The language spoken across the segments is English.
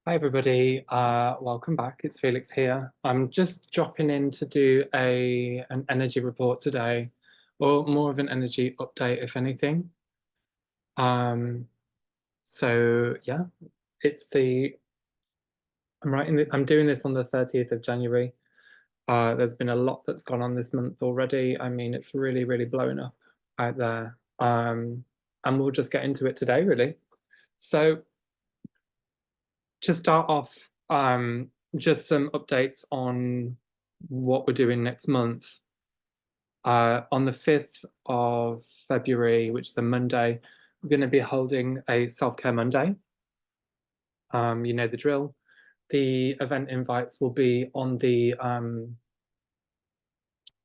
Hi everybody, welcome back. It's Felix here. I'm just dropping in to do an energy report today, or more of an energy update, if anything. Um, so yeah, it's the I'm doing this on the 30th of January. There's been a lot that's gone on this month already. I mean, it's really, really blowing up out there. And we'll just get into it today, really. So to start off, just some updates on what we're doing next month. On the 5th of February, which is a Monday, we're going to be holding a self-care Monday. You know the drill. The event invites will be on the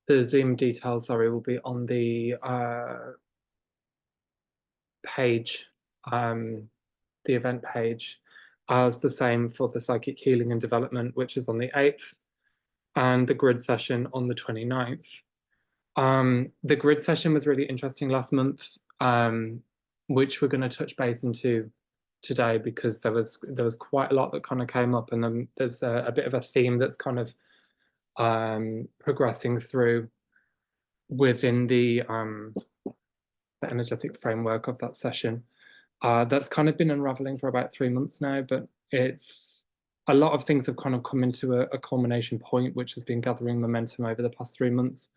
Zoom details, sorry, will be on the page, the event page, as the same for the psychic healing and development, which is on the 8th, and the grid session on the 29th. The grid session was really interesting last month, which we're going to touch base into today because there was quite a lot that kind of came up, and then there's a bit of a theme that's kind of progressing through within the energetic framework of that session. That's kind of been unraveling for about 3 months now, but it's a lot of things have kind of come into a culmination point, which has been gathering momentum over the past 3 months.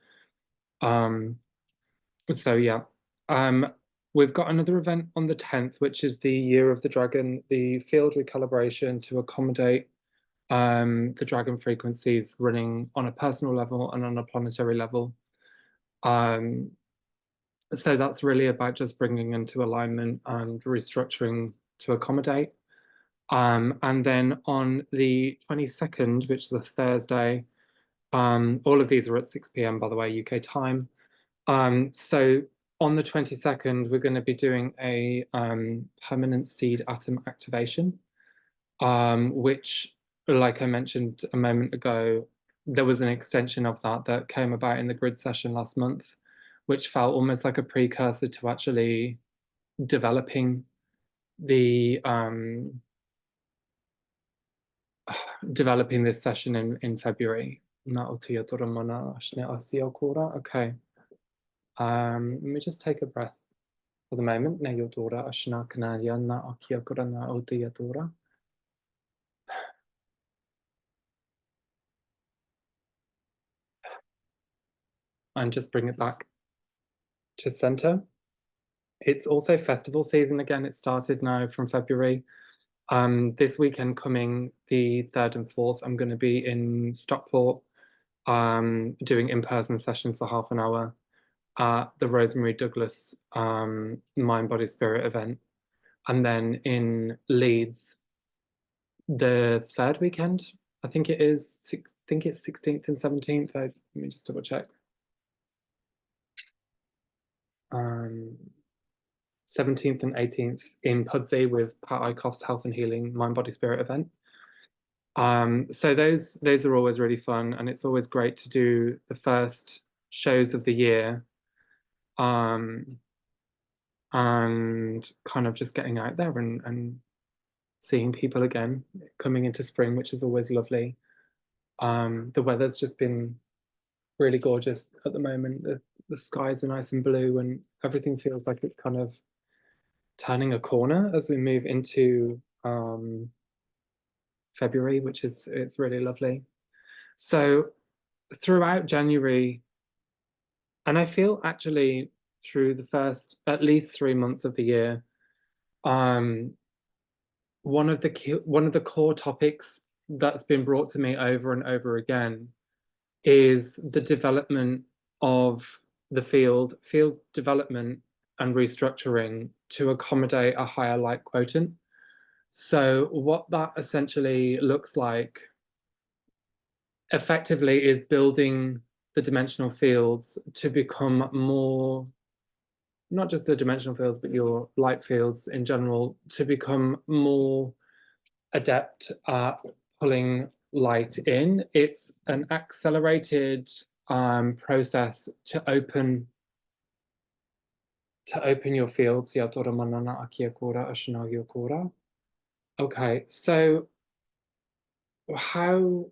So yeah, we've got another event on the 10th, which is the Year of the Dragon, the field recalibration to accommodate the dragon frequencies running on a personal level and on a planetary level. So that's really about just bringing into alignment and restructuring to accommodate. And then on the 22nd, which is a Thursday, all of these are at 6 p.m. by the way, UK time. So on the 22nd, we're going to be doing a permanent seed atom activation, which, like I mentioned a moment ago, there was an extension of that came about in the grid session last month, which felt almost like a precursor to actually developing the developing this session in February. Okay. Let me just take a breath for the moment. And just bring it back to center. It's also festival season again. It started now from February. This weekend coming, the 3rd and 4th, I'm going to be in Stockport doing in-person sessions for half an hour at the Rosemary Douglas Mind Body Spirit event. And then in Leeds, the 3rd weekend, I think it is, I think it's 16th and 17th. Let me just double check. 17th and 18th in Pudsey with Pat Eichhoff's Health and Healing Mind Body Spirit event. So those are always really fun, and it's always great to do the first shows of the year, and kind of just getting out there and seeing people again, coming into spring, which is always lovely. The weather's just been really gorgeous at the moment. The skies are nice and blue, and everything feels like it's kind of turning a corner as we move into February, which is it's really lovely. So throughout January, and I feel actually through the first at least 3 months of the year, one of the core topics that's been brought to me over and over again is the development of the field development and restructuring to accommodate a higher light quotient. So what that essentially looks like effectively is building the dimensional fields to become more, not just the dimensional fields, but your light fields in general, to become more adept at pulling light in. It's an accelerated process to open your fields. Okay, so how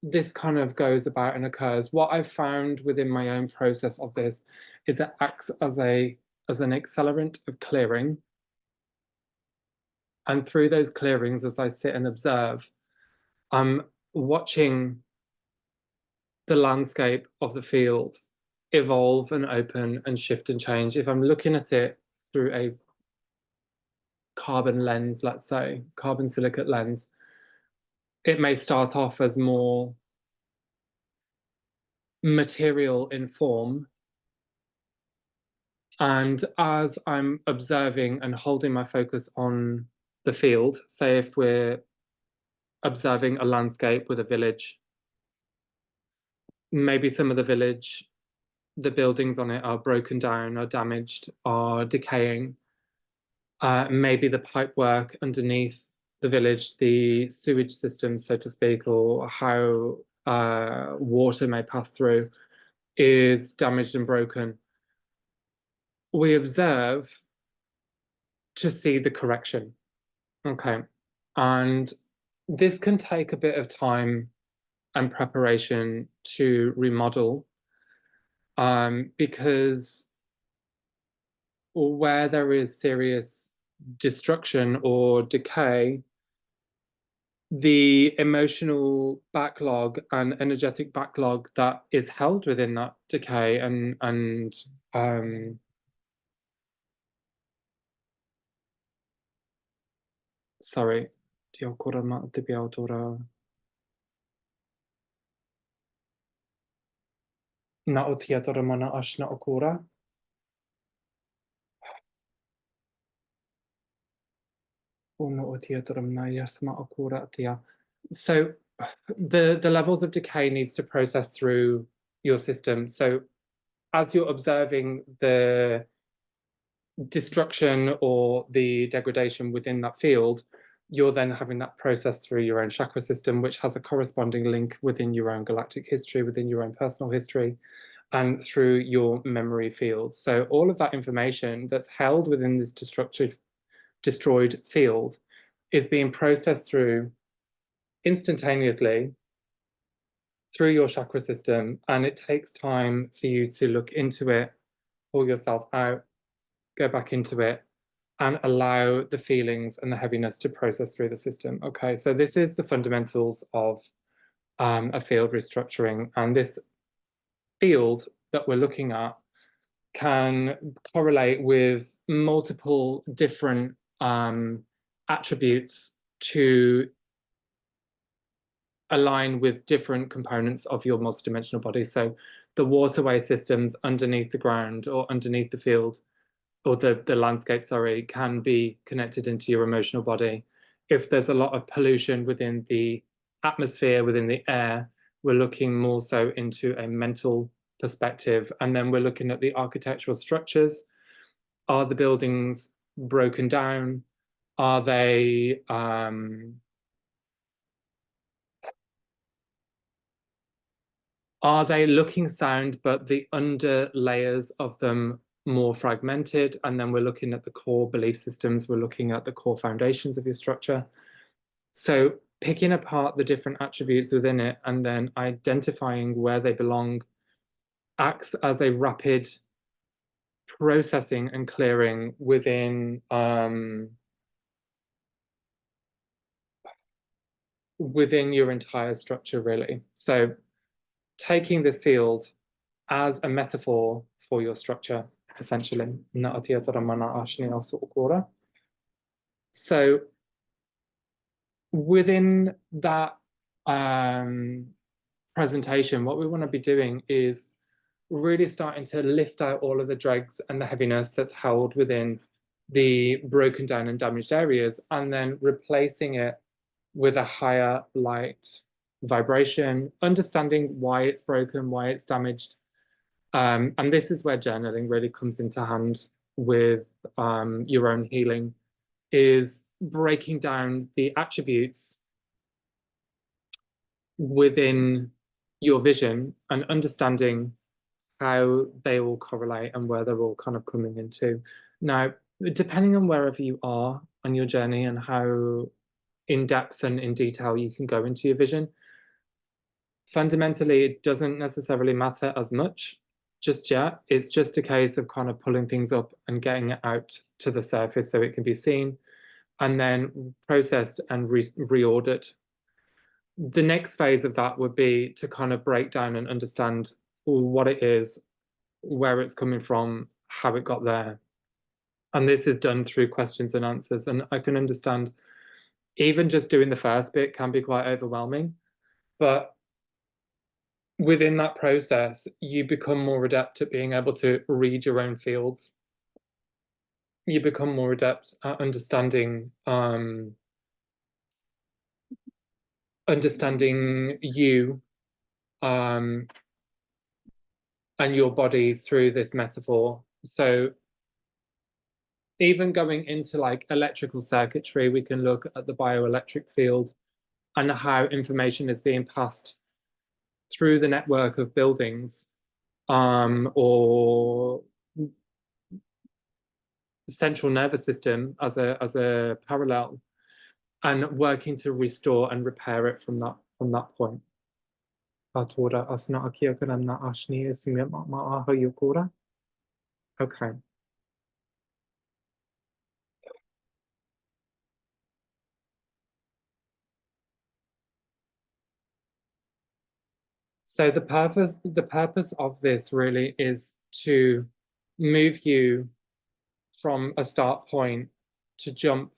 this kind of goes about and occurs, what I've found within my own process of this is it acts as an accelerant of clearing. And through those clearings, as I sit and observe, I'm watching the landscape of the field evolve and open and shift and change. If I'm looking at it through a carbon lens, let's say, carbon silicate lens, it may start off as more material in form. And as I'm observing and holding my focus on the field, say if we're observing a landscape with a village, maybe some of the village, the buildings on it are broken down, are damaged, are decaying. Maybe the pipework underneath the village, the sewage system, so to speak, or how water may pass through, is damaged and broken. We observe to see the correction. Okay. And this can take a bit of time and preparation to remodel, because where there is serious destruction or decay, the emotional backlog and energetic backlog that is held within that decay and sorry, diolch am dybiawdwr na otiador mana ashna okura. So the levels of decay needs to process through your system. So as you're observing the destruction or the degradation within that field, you're then having that process through your own chakra system, which has a corresponding link within your own galactic history, within your own personal history, and through your memory fields. So all of that information that's held within this destroyed field is being processed through instantaneously through your chakra system, and it takes time for you to look into it, pull yourself out, go back into it, and allow the feelings and the heaviness to process through the system. Okay, so this is the fundamentals of a field restructuring, and this field that we're looking at can correlate with multiple different attributes to align with different components of your multidimensional body. So the waterway systems underneath the ground or underneath the field or the landscape, sorry, can be connected into your emotional body. If there's a lot of pollution within the atmosphere, within the air, we're looking more so into a mental perspective. And then we're looking at the architectural structures. Are the buildings broken down? Are they looking sound, but the under layers of them more fragmented? And then we're looking at the core belief systems. We're looking at the core foundations of your structure. So picking apart the different attributes within it and then identifying where they belong acts as a rapid processing and clearing within your entire structure, really. So taking this field as a metaphor for your structure, essentially. So within that presentation, what we want to be doing is really starting to lift out all of the dregs and the heaviness that's held within the broken down and damaged areas, and then replacing it with a higher light vibration, understanding why it's broken, why it's damaged. And this is where journaling really comes into hand with your own healing, is breaking down the attributes within your vision and understanding how they all correlate and where they're all kind of coming into. Now, depending on wherever you are on your journey and how in depth and in detail you can go into your vision. Fundamentally, it doesn't necessarily matter as much just yet. It's just a case of kind of pulling things up and getting it out to the surface so it can be seen and then processed and reordered. The next phase of that would be to kind of break down and understand what it is, where it's coming from, how it got there. And this is done through questions and answers. And I can understand even just doing the first bit can be quite overwhelming. But within that process, you become more adept at being able to read your own fields. You become more adept at understanding you and your body through this metaphor. So even going into like electrical circuitry, we can look at the bioelectric field and how information is being passed through the network of buildings or central nervous system as a parallel, and working to restore and repair it from that point. Okay. So the purpose of this really is to move you from a start point to jump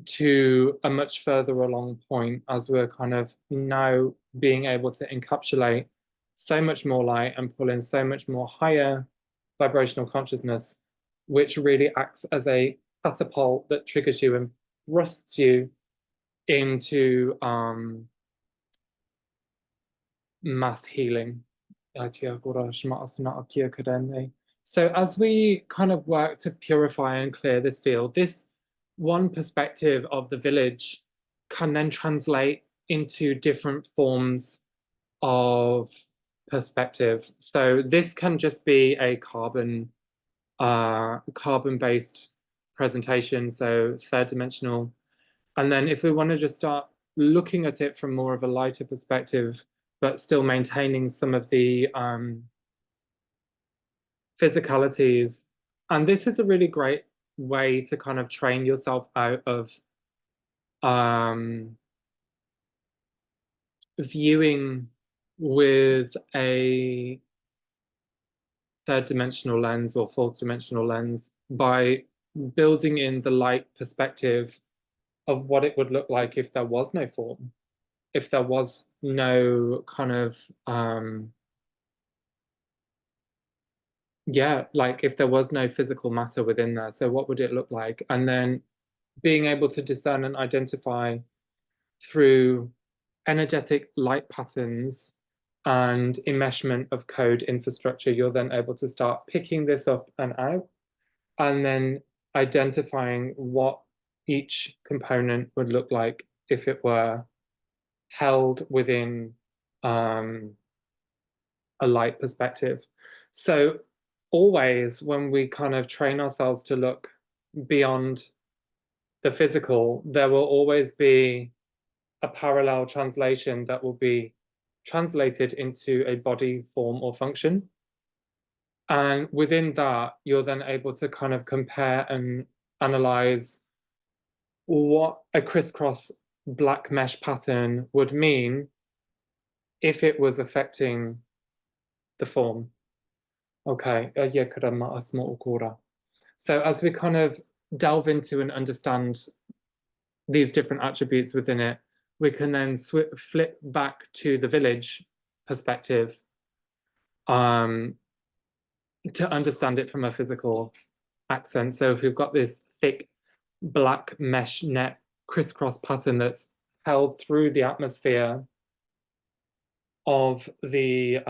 to a much further along point as we're kind of now being able to encapsulate so much more light and pull in so much more higher vibrational consciousness, which really acts as a catapult that triggers you and thrusts you into mass healing. So as we kind of work to purify and clear this field, this one perspective of the village can then translate into different forms of perspective. So this can just be a carbon-based presentation, so third dimensional. And then if we want to just start looking at it from more of a lighter perspective, but still maintaining some of the physicalities. And this is a really great way to kind of train yourself out of viewing with a third dimensional lens or fourth dimensional lens by building in the light perspective of what it would look like if there was no form, if there was no kind of like if there was no physical matter within there, so what would it look like? And then being able to discern and identify through energetic light patterns and enmeshment of code infrastructure, you're then able to start picking this up and out, and then identifying what each component would look like if it were held within a light perspective. So always when we kind of train ourselves to look beyond the physical, there will always be a parallel translation that will be translated into a body form or function. And within that, you're then able to kind of compare and analyze what a crisscross black mesh pattern would mean if it was affecting the form. Okay, so as we kind of delve into and understand these different attributes within it, we can then flip back to the village perspective to understand it from a physical accent. So if we've got this thick black mesh net crisscross pattern that's held through the atmosphere of the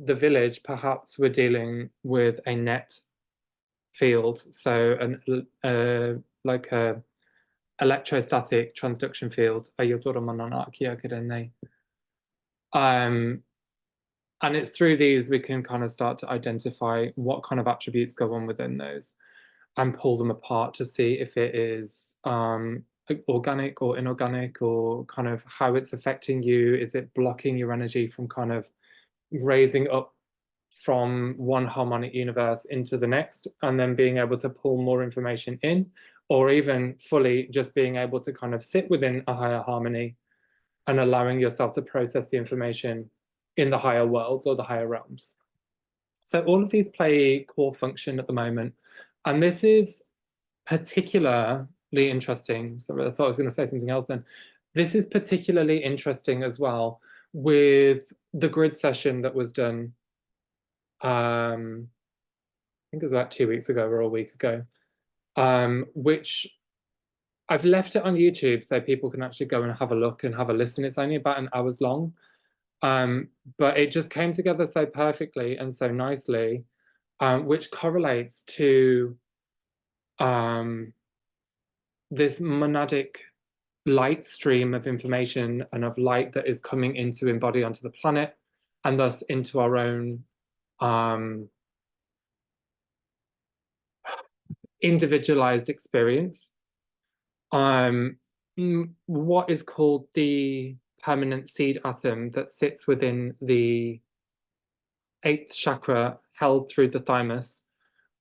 village, perhaps we're dealing with a net field, so like a electrostatic transduction field. And it's through these we can kind of start to identify what kind of attributes go on within those and pull them apart to see if it is organic or inorganic, or kind of how it's affecting you. Is it blocking your energy from kind of raising up from one harmonic universe into the next, and then being able to pull more information in, or even fully just being able to kind of sit within a higher harmony and allowing yourself to process the information in the higher worlds or the higher realms. So all of these play core function at the moment. And this is particularly interesting. So I thought I was going to say something else then. This is particularly interesting as well with the grid session that was done, I think it was about 2 weeks ago or a week ago, which I've left it on YouTube so people can actually go and have a look and have a listen. It's only about an hour's long, but it just came together so perfectly and so nicely, which correlates to this monadic light stream of information and of light that is coming into embody onto the planet, and thus into our own individualized experience. What is called the permanent seed atom that sits within the 8th chakra, held through the thymus,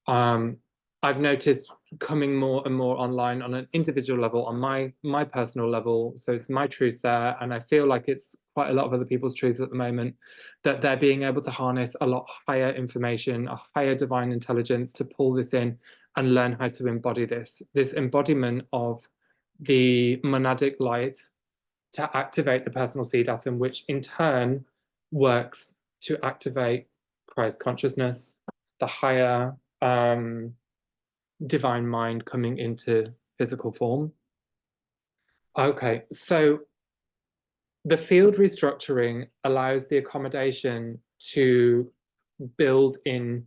I've noticed coming more and more online on an individual level, on my personal level. So it's my truth there, and I feel like it's quite a lot of other people's truths at the moment, that they're being able to harness a lot higher information, a higher divine intelligence to pull this in and learn how to embody this embodiment of the monadic light to activate the personal seed atom, which in turn works to activate Christ consciousness, the higher divine mind coming into physical form. Okay, so the field restructuring allows the accommodation to build in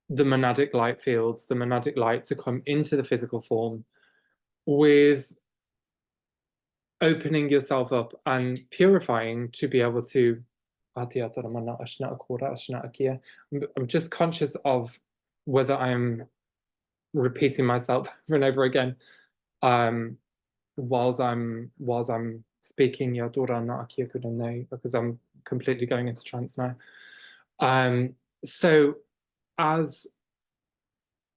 the monadic light fields, the monadic light to come into the physical form, with opening yourself up and purifying to be able to. I'm just conscious of whether I'm repeating myself over and over again whilst I'm speaking, because I'm completely going into trance now. So as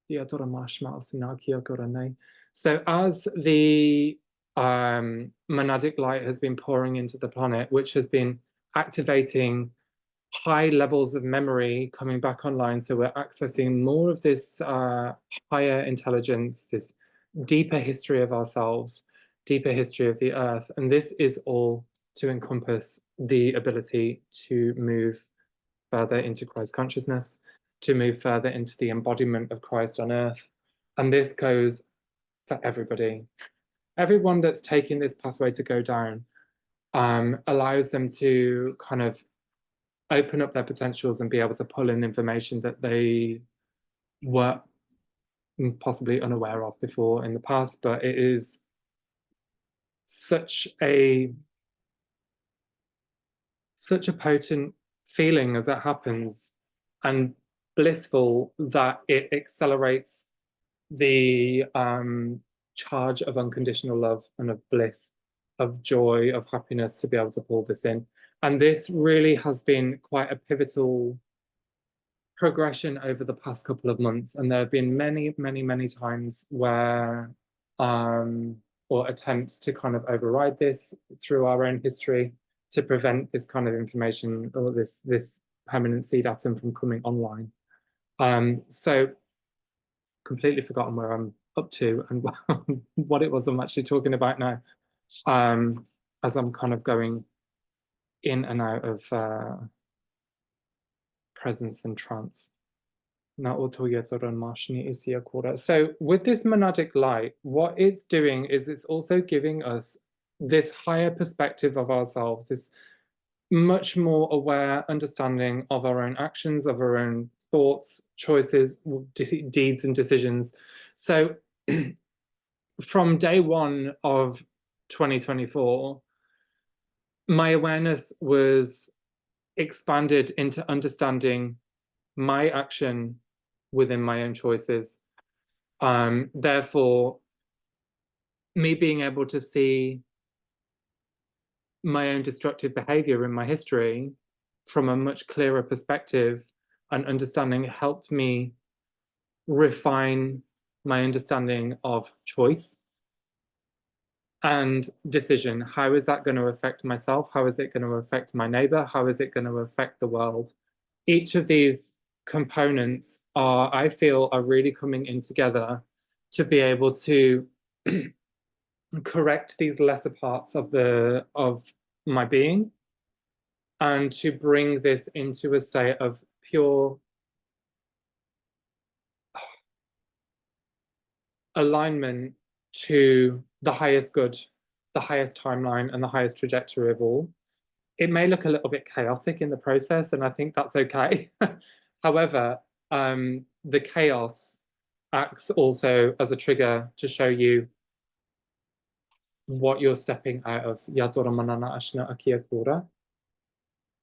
the monadic light has been pouring into the planet, which has been activating high levels of memory coming back online, so we're accessing more of this higher intelligence, this deeper history of ourselves, deeper history of the earth, and this is all to encompass the ability to move further into Christ consciousness, to move further into the embodiment of Christ on earth. And this goes for everybody. Everyone that's taking this pathway to go down allows them to kind of open up their potentials and be able to pull in information that they were possibly unaware of before in the past. But it is such a potent feeling as that happens, and blissful, that it accelerates the charge of unconditional love and of bliss, of joy, of happiness, to be able to pull this in. And this really has been quite a pivotal progression over the past couple of months. And there have been many, many, many times where or attempts to kind of override this through our own history, to prevent this kind of information or this permanent seed atom from coming online. So completely forgotten where I'm up to and what it was I'm actually talking about now, as I'm kind of going in and out of presence and trance. So with this monadic light, what it's doing is it's also giving us this higher perspective of ourselves, this much more aware understanding of our own actions, of our own thoughts, choices, deeds, and decisions. So from day one of 2024, my awareness was expanded into understanding my action within my own choices. Therefore, me being able to see my own destructive behavior in my history from a much clearer perspective and understanding helped me refine my understanding of choice and decision. How is that going to affect myself? How is it going to affect my neighbor? How is it going to affect the world? Each of these components are, I feel, are really coming in together to be able to correct these lesser parts of my being and to bring this into a state of pure alignment to the highest good, the highest timeline, and the highest trajectory of all. It may look a little bit chaotic in the process, and I think that's okay. However, the chaos acts also as a trigger to show you what you're stepping out of Yadora Manana Ashna Akia Kura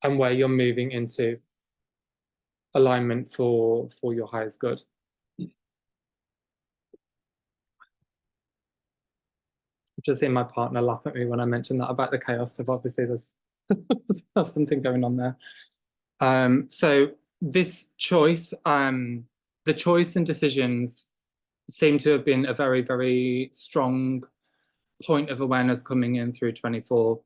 and where you're moving into alignment for your highest good. Just seeing my partner laugh at me when I mentioned that about the chaos. So obviously there's something going on there. So this choice, the choice and decisions seem to have been a very, very strong point of awareness coming in through 24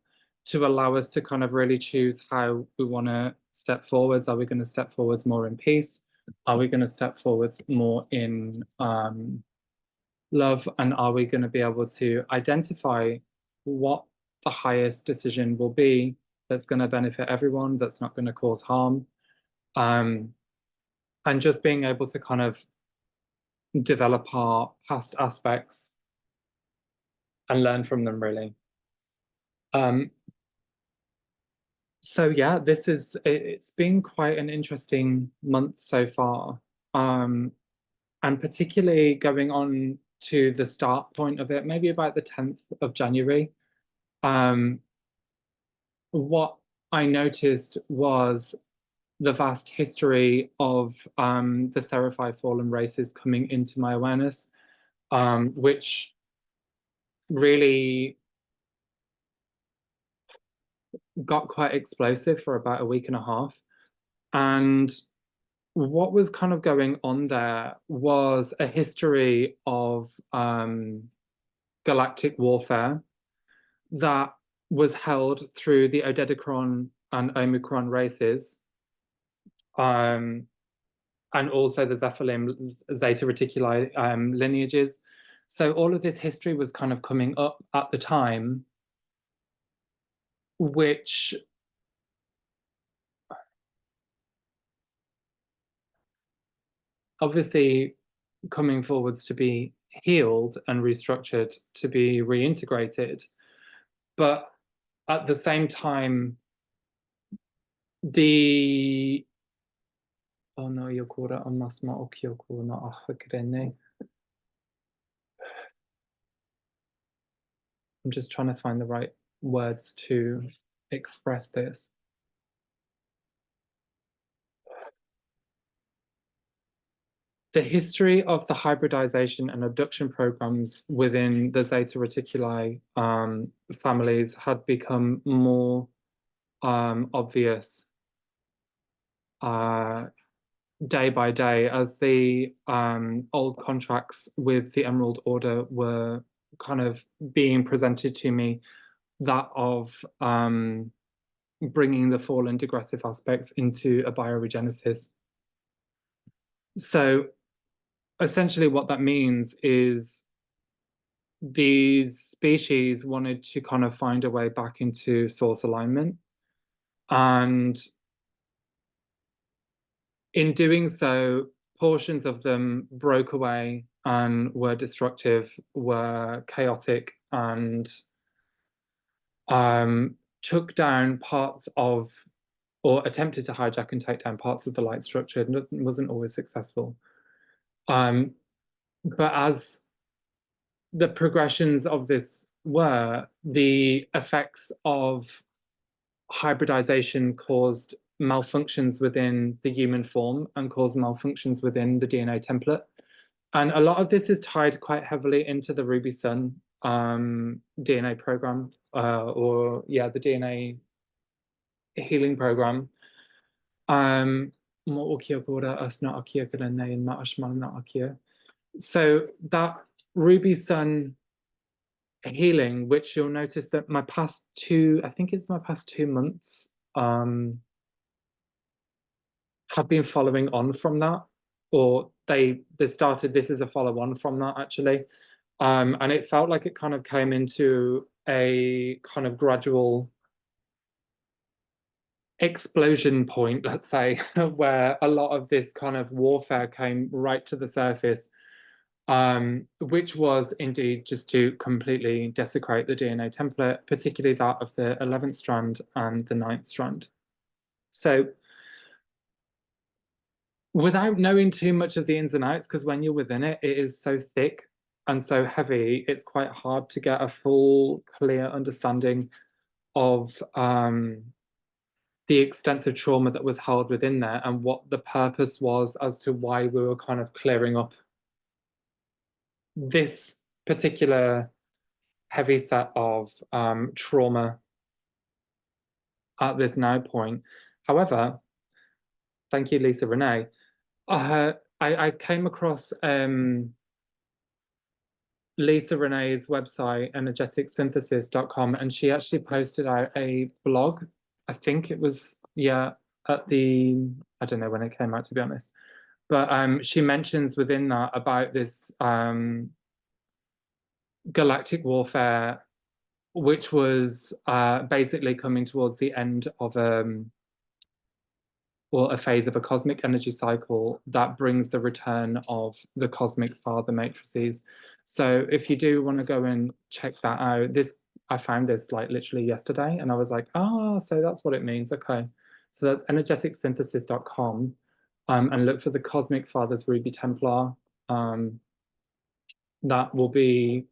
to allow us to kind of really choose how we want to step forwards. Are we going to step forwards more in peace? Are we going to step forwards more in love? And are we going to be able to identify what the highest decision will be that's going to benefit everyone, that's not going to cause harm? And just being able to kind of develop our past aspects and learn from them, really. So yeah, it's been quite an interesting month so far. And particularly going on to the start point of it, maybe about the 10th of January. What I noticed was the vast history of the Seraphi fallen races coming into my awareness, which really got quite explosive for about a week and a half. And what was kind of going on there was a history of galactic warfare that was held through the Odedicron and Omicron races, and also the Zephyrim Zeta Reticuli lineages. So all of this history was kind of coming up at the time, which obviously coming forwards to be healed and restructured, to be reintegrated. But at the same time, oh no, Yokura on Masma Okyoku na Ahakrene. I'm just trying to find the right words to express this. The history of the hybridization and abduction programs within the Zeta Reticuli families had become more obvious day by day as the old contracts with the Emerald Order were kind of being presented to me, that of bringing the fallen digressive aspects into a bioregenesis. So essentially what that means is these species wanted to kind of find a way back into source alignment. And in doing so, portions of them broke away and were destructive, were chaotic, and took down parts of, or attempted to hijack and take down parts of the light structure. It wasn't always successful. But as the progressions of this were, the effects of hybridization caused malfunctions within the human form and caused malfunctions within the DNA template. And a lot of this is tied quite heavily into the Ruby Sun DNA program, the DNA healing program. So that Ruby Sun healing, which you'll notice that my past 2 months, have been following on from that, or they started this as a follow-on from that actually. And it felt like it kind of came into a kind of gradual explosion point, let's say, where a lot of this kind of warfare came right to the surface, which was indeed just to completely desecrate the DNA template, particularly that of the 11th strand and the 9th strand. So without knowing too much of the ins and outs, because when you're within it, it is so thick and so heavy, it's quite hard to get a full, clear understanding of the extensive trauma that was held within there and what the purpose was as to why we were kind of clearing up this particular heavy set of trauma at this now point. However, thank you, Lisa Renee. I came across Lisa Renee's website, energeticsynthesis.com, and she actually posted out a blog. I think it was, I don't know when it came out, to be honest. But she mentions within that about this galactic warfare, which was basically coming towards the end of a phase of a cosmic energy cycle that brings the return of the cosmic father matrices. So if you do want to go and check that out, I found this like literally yesterday, and I was like, oh, so that's what it means. Okay. So that's energeticsynthesis.com, and look for the Cosmic Fathers Ruby Templar. That will be,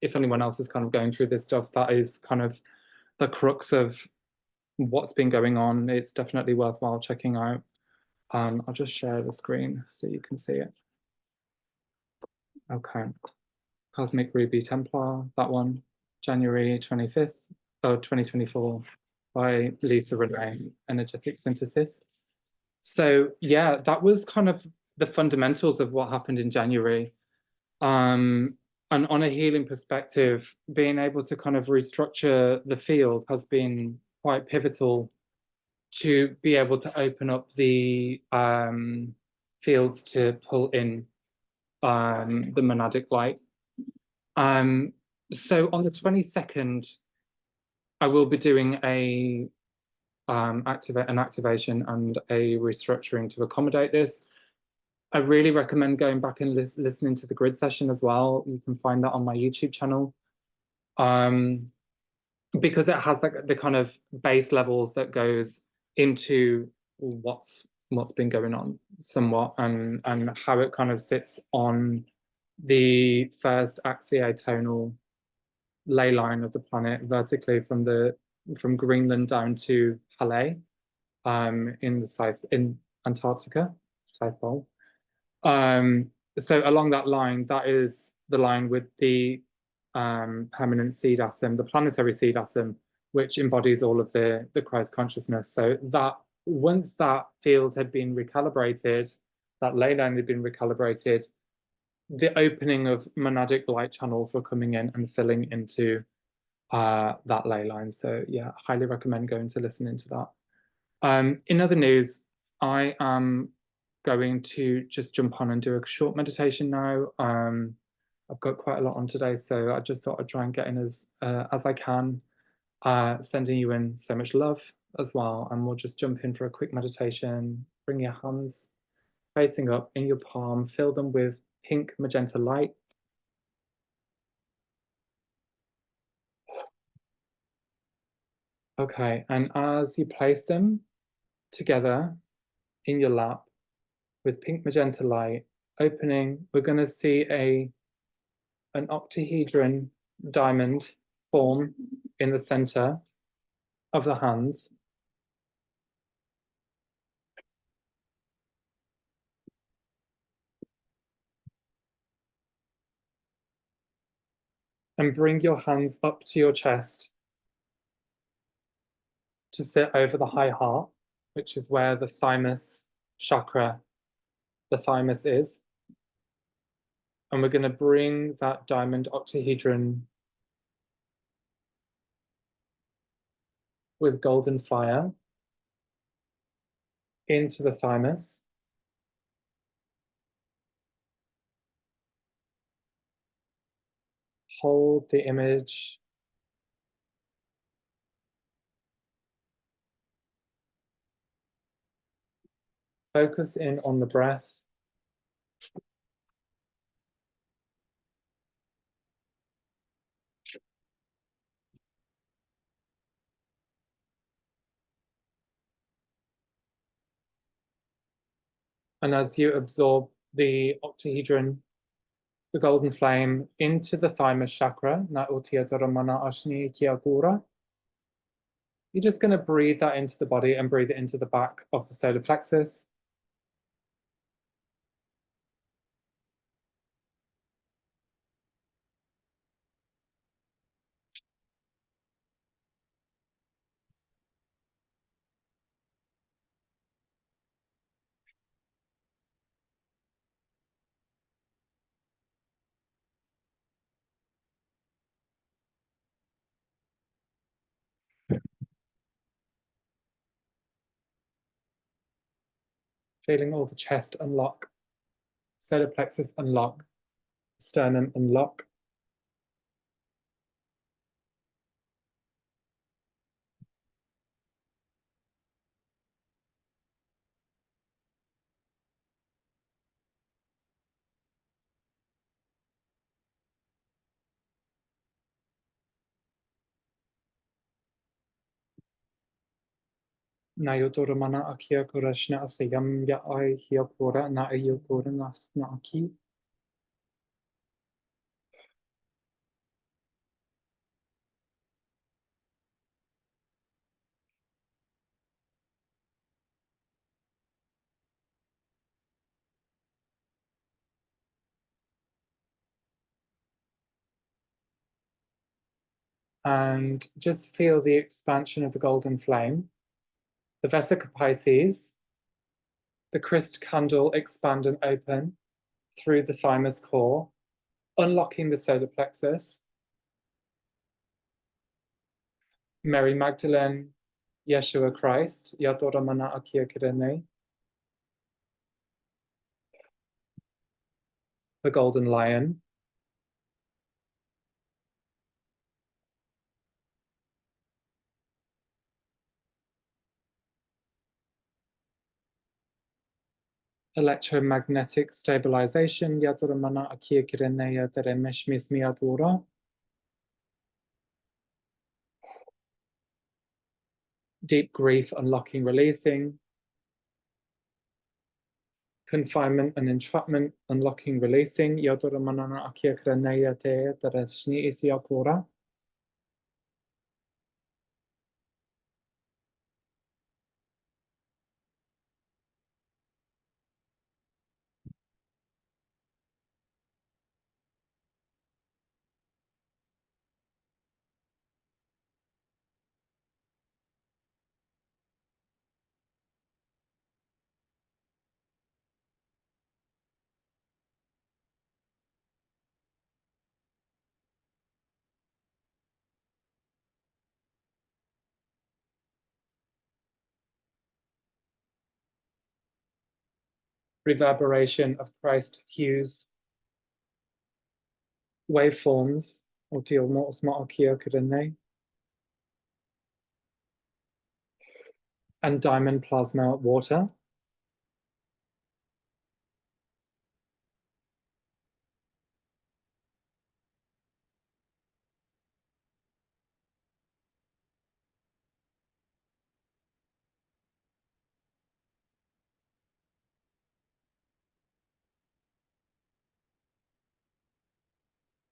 if anyone else is kind of going through this stuff, that is kind of the crux of what's been going on. It's definitely worthwhile checking out. I'll just share the screen so you can see it. Okay. Cosmic Ruby Templar, that one, January 25th, 2024, by Lisa Renee, Energetic Synthesis. So yeah, that was kind of the fundamentals of what happened in January. And on a healing perspective, being able to kind of restructure the field has been quite pivotal to be able to open up the fields to pull in the monadic light. So on the 22nd, I will be doing an activation and a restructuring to accommodate this. I really recommend going back and listening to the grid session as well. You can find that on my YouTube channel. Because it has like the kind of base levels that goes into what's been going on somewhat, and how it kind of sits on the first axiatonal ley line of the planet vertically from Greenland down to Halle, in Antarctica, South Pole. So along that line, that is the line with the permanent seed atom, the planetary seed atom, which embodies all of the Christ consciousness. So that once that field had been recalibrated, that ley line had been recalibrated, the opening of monadic light channels were coming in and filling into that ley line. So yeah, highly recommend going to listen into that. In other news, I am going to just jump on and do a short meditation now. I've got quite a lot on today, so I just thought I'd try and get in as I can, sending you in so much love as well. And we'll just jump in for a quick meditation. Bring your hands facing up in your palm, fill them with pink magenta light. Okay, and as you place them together in your lap with pink magenta light opening, we're going to see an octahedron diamond form in the center of the hands. And bring your hands up to your chest to sit over the high heart, which is where the thymus chakra, the thymus is. And we're going to bring that diamond octahedron with golden fire into the thymus. Hold the image. Focus in on the breath. And as you absorb the octahedron, the golden flame, into the thymus chakra, you're just going to breathe that into the body and breathe it into the back of the solar plexus. Feeling all the chest unlock, solar plexus unlock, sternum unlock. Nayotoramana akia kurashna asayam ya ai hiakura na ayokura nasna aki. And just feel the expansion of the golden flame. The Vesica Pisces, the Christ candle expand and open through the thymus core, unlocking the solar plexus. Mary Magdalene, Yeshua Christ, Yadoramana Akia Kirene, the Golden Lion, electromagnetic stabilization, Yadoramana Akia Kirene Yaderemeshmis Miadora, deep grief, unlocking, releasing, confinement and entrapment, unlocking, releasing, Yadoramanana Akia Kirene Yadereshni Isiakora. Reverberation of Christ hues, waveforms, and diamond plasma water.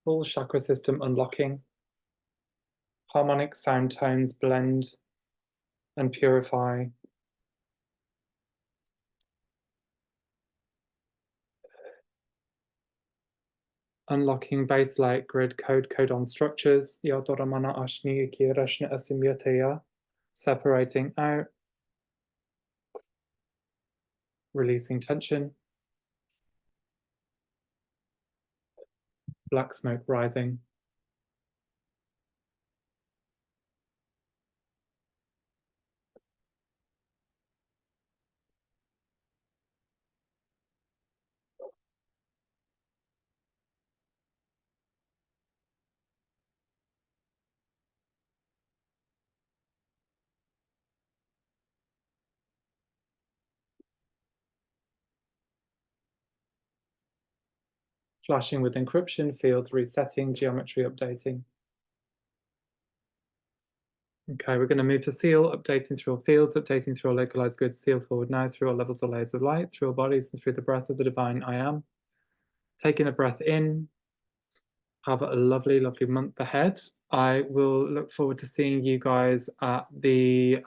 Full chakra system unlocking. Harmonic sound tones blend and purify. Unlocking base light grid codon structures. Yodoramana ashni kirashna asimyateya. Separating out. Releasing tension. Black smoke rising. Flashing with encryption, fields resetting, geometry updating. Okay, we're going to move to seal, updating through all fields, updating through all localized grids, seal forward now through all levels or layers of light, through all bodies and through the breath of the divine I am. Taking a breath in. Have a lovely, lovely month ahead. I will look forward to seeing you guys at the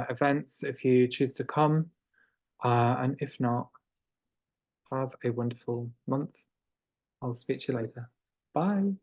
events if you choose to come. And if not, have a wonderful month. I'll speak to you later. Bye.